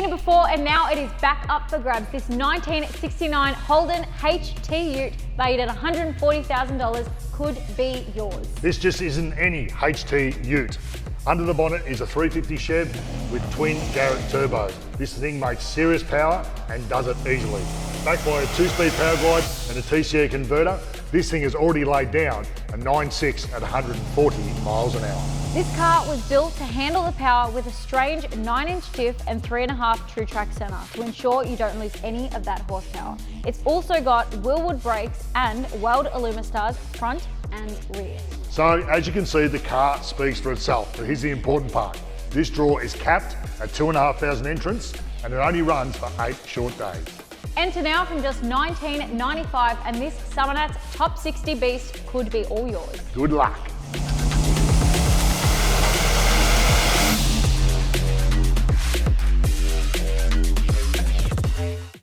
seen it before and now it is back up for grabs. This 1969 Holden HT Ute valued at $140,000 could be yours. This just isn't any HT Ute. Under the bonnet is a 350 Chev with twin Garrett turbos. This thing makes serious power and does it easily. Backed by a 2-speed power glide and a TCE converter, this thing has already laid down a 9.6 at 140 miles an hour. This car was built to handle the power with a strange 9-inch diff and 3.5 true track centre to ensure you don't lose any of that horsepower. It's also got Willwood brakes and Weld Illumistars front and rear. So as you can see, the car speaks for itself, but here's the important part. This draw is capped at 2,500 entrants and it only runs for 8 short days. Enter now from just $19.95 and this Summer Nats Top 60 Beast could be all yours. Good luck.